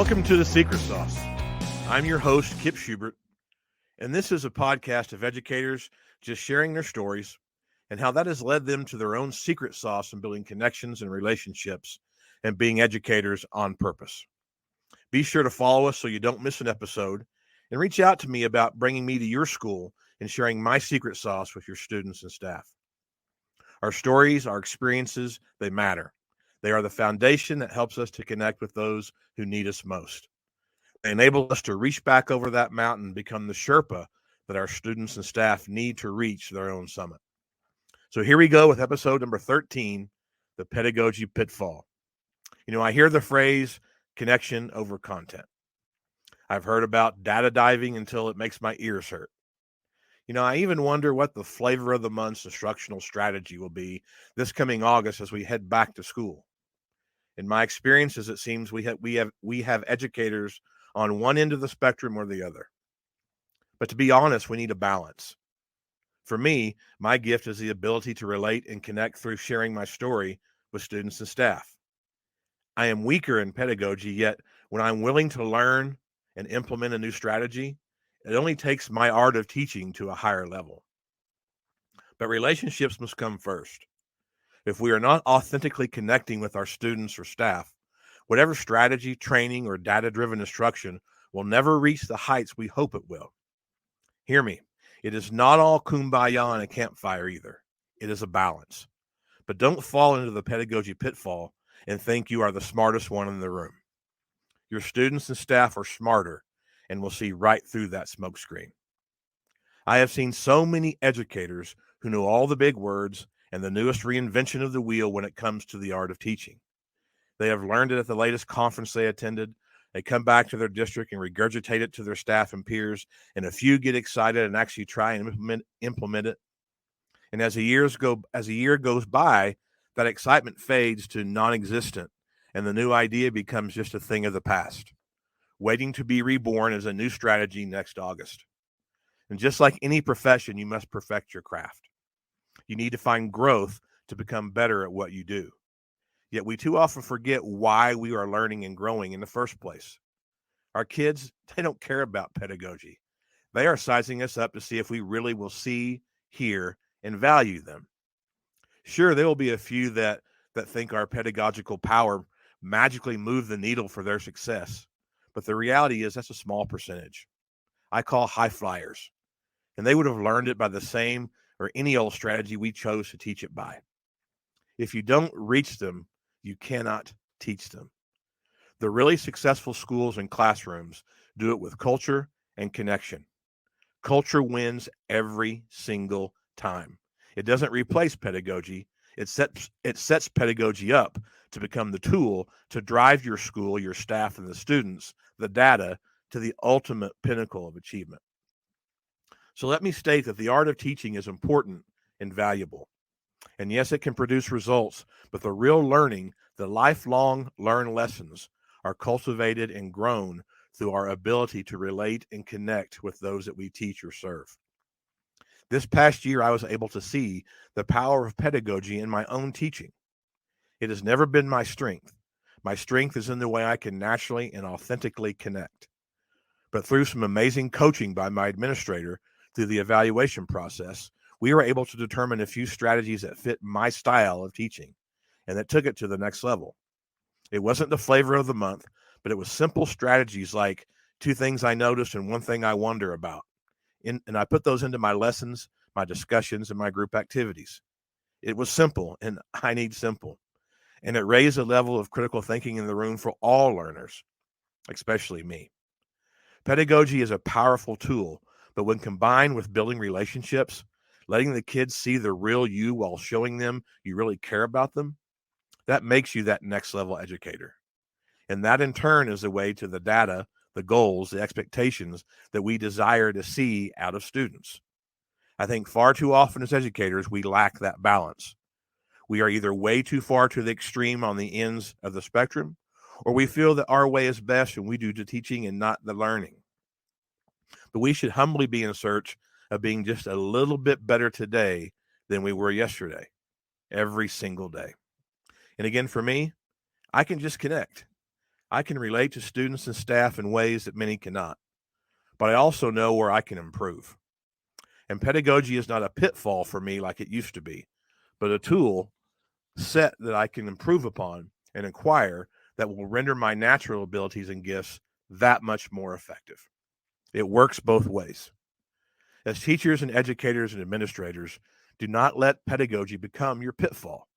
Welcome to The Secret Sauce. I'm your host, Kip Schubert, and this is a podcast of educators just sharing their stories and how that has led them to their own secret sauce in building connections and relationships and being educators on purpose. Be sure to follow us so you don't miss an episode, and reach out to me about bringing me to your school and sharing my secret sauce with your students and staff. Our stories, our experiences, they matter. They are the foundation that helps us to connect with those who need us most. They enable us to reach back over that mountain and become the Sherpa that our students and staff need to reach their own summit. So here we go with episode number 13, the Pedagogy Pitfall. I hear the phrase connection over content. I've heard about data diving until it makes my ears hurt. I even wonder what the flavor of the month's instructional strategy will be this coming August as we head back to school. In my experiences, it seems we have educators on one end of the spectrum or the other. But to be honest, we need a balance. For me, my gift is the ability to relate and connect through sharing my story with students and staff. I am weaker in pedagogy, yet when I'm willing to learn and implement a new strategy, it only takes my art of teaching to a higher level. But relationships must come first. If we are not authentically connecting with our students or staff, whatever strategy, training, or data-driven instruction will never reach the heights we hope it will. Hear me, it is not all kumbaya and a campfire either. It is a balance. But don't fall into the pedagogy pitfall and think you are the smartest one in the room. Your students and staff are smarter and will see right through that smokescreen. I have seen so many educators who know all the big words and the newest reinvention of the wheel when it comes to the art of teaching. They have learned it at the latest conference they attended. They come back to their district and regurgitate it to their staff and peers, and a few get excited and actually try and implement it. And as a year goes by, that excitement fades to non-existent, and the new idea becomes just a thing of the past, waiting to be reborn as a new strategy next August. And just like any profession, you must perfect your craft. You need to find growth to become better at what you do. Yet we too often forget why we are learning and growing in the first place. Our kids, they don't care about pedagogy. They are sizing us up to see if we really will see, hear, and value them. Sure, there will be a few that think our pedagogical power magically move the needle for their success. But the reality is that's a small percentage. I call high flyers. And they would have learned it by the same or any old strategy we chose to teach it by. If you don't reach them, you cannot teach them. The really successful schools and classrooms do it with culture and connection. Culture wins every single time. It doesn't replace pedagogy. It sets pedagogy up to become the tool to drive your school, your staff, and the students, the data, to the ultimate pinnacle of achievement. So let me state that the art of teaching is important and valuable. And yes, it can produce results, but the real learning, the lifelong learned lessons, are cultivated and grown through our ability to relate and connect with those that we teach or serve. This past year, I was able to see the power of pedagogy in my own teaching. It has never been my strength. My strength is in the way I can naturally and authentically connect. But through some amazing coaching by my administrator through the evaluation process, we were able to determine a few strategies that fit my style of teaching and that took it to the next level. It wasn't the flavor of the month, but it was simple strategies like 2 things I noticed and 1 thing I wonder about. And I put those into my lessons, my discussions, and my group activities. It was simple, and I need simple. And it raised a level of critical thinking in the room for all learners, especially me. Pedagogy is a powerful tool, but when combined with building relationships, letting the kids see the real you while showing them you really care about them, that makes you that next level educator. And that in turn is the way to the data, the goals, the expectations that we desire to see out of students. I think far too often as educators, we lack that balance. We are either way too far to the extreme on the ends of the spectrum, or we feel that our way is best and we do the teaching and not the learning. But we should humbly be in search of being just a little bit better today than we were yesterday, every single day. And again, for me, I can just connect. I can relate to students and staff in ways that many cannot, but I also know where I can improve. And pedagogy is not a pitfall for me like it used to be, but a tool set that I can improve upon and acquire that will render my natural abilities and gifts that much more effective. It works both ways. As teachers and educators and administrators, do not let pedagogy become your pitfall.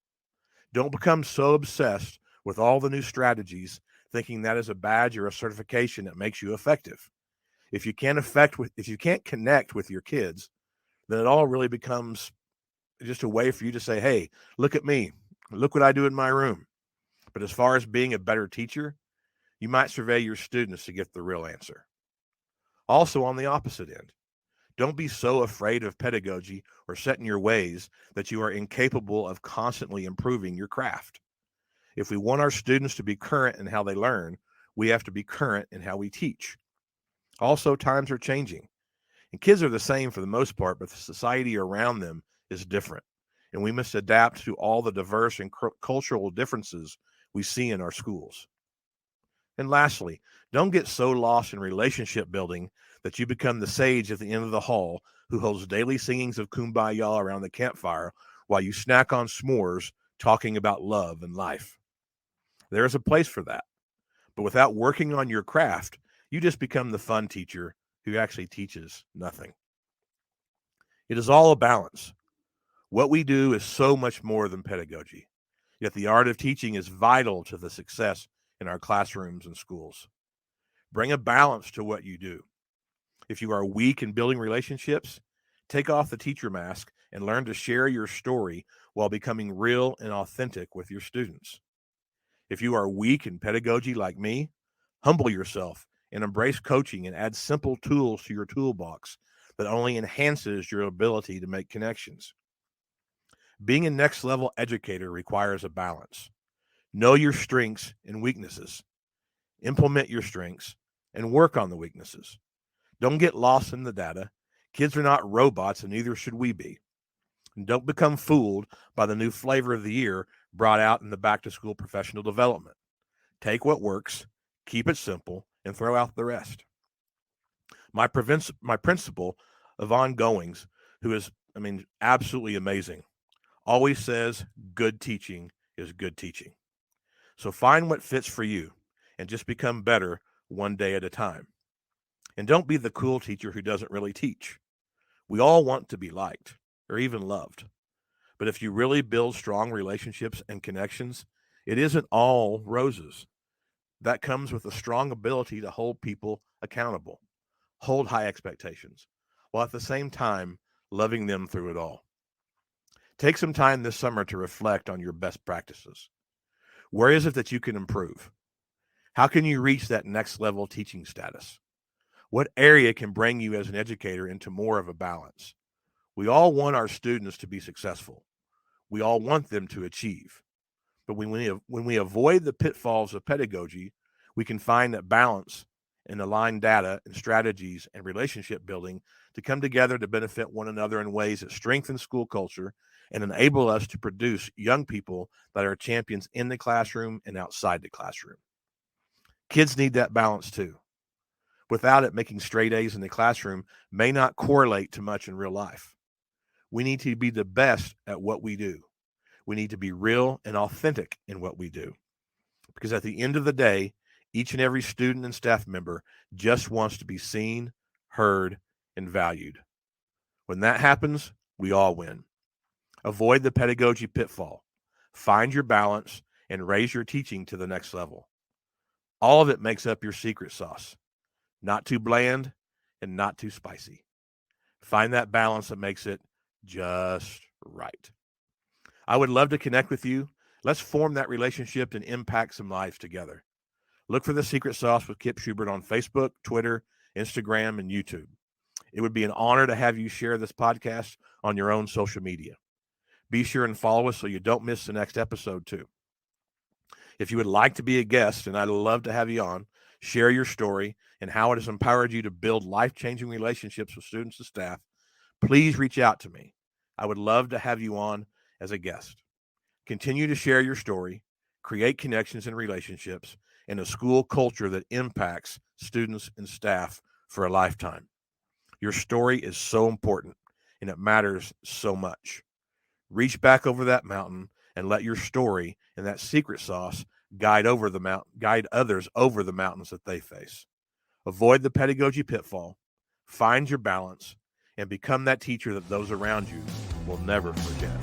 Don't become so obsessed with all the new strategies, thinking that is a badge or a certification that makes you effective. If you can't connect with your kids, then it all really becomes just a way for you to say, "Hey, look at me. Look what I do in my room." But as far as being a better teacher, you might survey your students to get the real answer. Also, on the opposite end, don't be so afraid of pedagogy or set in your ways that you are incapable of constantly improving your craft. If we want our students to be current in how they learn, we have to be current in how we teach. Also, times are changing, and kids are the same for the most part, but the society around them is different, and we must adapt to all the diverse and cultural differences we see in our schools. And lastly, don't get so lost in relationship building that you become the sage at the end of the hall who holds daily singings of kumbaya around the campfire while you snack on s'mores talking about love and life. There is a place for that, but without working on your craft, you just become the fun teacher who actually teaches nothing. It is all a balance. What we do is so much more than pedagogy, yet the art of teaching is vital to the success in our classrooms and schools. Bring a balance to what you do. If you are weak in building relationships, take off the teacher mask and learn to share your story while becoming real and authentic with your students. If you are weak in pedagogy like me, humble yourself and embrace coaching and add simple tools to your toolbox that only enhances your ability to make connections. Being a next level educator requires a balance. Know your strengths and weaknesses, implement your strengths, and work on the weaknesses. Don't get lost in the data. Kids are not robots, and neither should we be. And don't become fooled by the new flavor of the year brought out in the back to school professional development. Take what works, keep it simple, and throw out the rest. My principal, Yvonne Goings, who is, absolutely amazing, always says good teaching is good teaching. So find what fits for you and just become better one day at a time. And don't be the cool teacher who doesn't really teach. We all want to be liked or even loved. But if you really build strong relationships and connections, it isn't all roses. That comes with a strong ability to hold people accountable, hold high expectations, while at the same time loving them through it all. Take some time this summer to reflect on your best practices. Where is it that you can improve? How can you reach that next level teaching status? What area can bring you as an educator into more of a balance? We all want our students to be successful. We all want them to achieve. But when we avoid the pitfalls of pedagogy, we can find that balance and align data and strategies and relationship building to come together to benefit one another in ways that strengthen school culture and enable us to produce young people that are champions in the classroom and outside the classroom. Kids need that balance too. Without it, making straight A's in the classroom may not correlate to much in real life. We need to be the best at what we do. We need to be real and authentic in what we do. Because at the end of the day, each and every student and staff member just wants to be seen, heard, and valued. When that happens, we all win. Avoid the pedagogy pitfall. Find your balance and raise your teaching to the next level. All of it makes up your secret sauce. Not too bland and not too spicy. Find that balance that makes it just right. I would love to connect with you. Let's form that relationship and impact some lives together. Look for The Secret Sauce with Kip Schubert on Facebook, Twitter, Instagram, and YouTube. It would be an honor to have you share this podcast on your own social media. Be sure and follow us so you don't miss the next episode, too. If you would like to be a guest, and I'd love to have you on, share your story and how it has empowered you to build life-changing relationships with students and staff, please reach out to me. I would love to have you on as a guest. Continue to share your story, create connections and relationships, and a school culture that impacts students and staff for a lifetime. Your story is so important, and it matters so much. Reach back over that mountain and let your story and that secret sauce guide others over the mountains that they face. Avoid the pedagogy pitfall, find your balance, and become that teacher that those around you will never forget.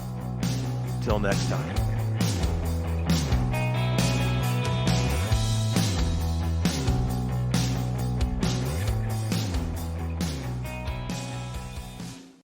Till next time.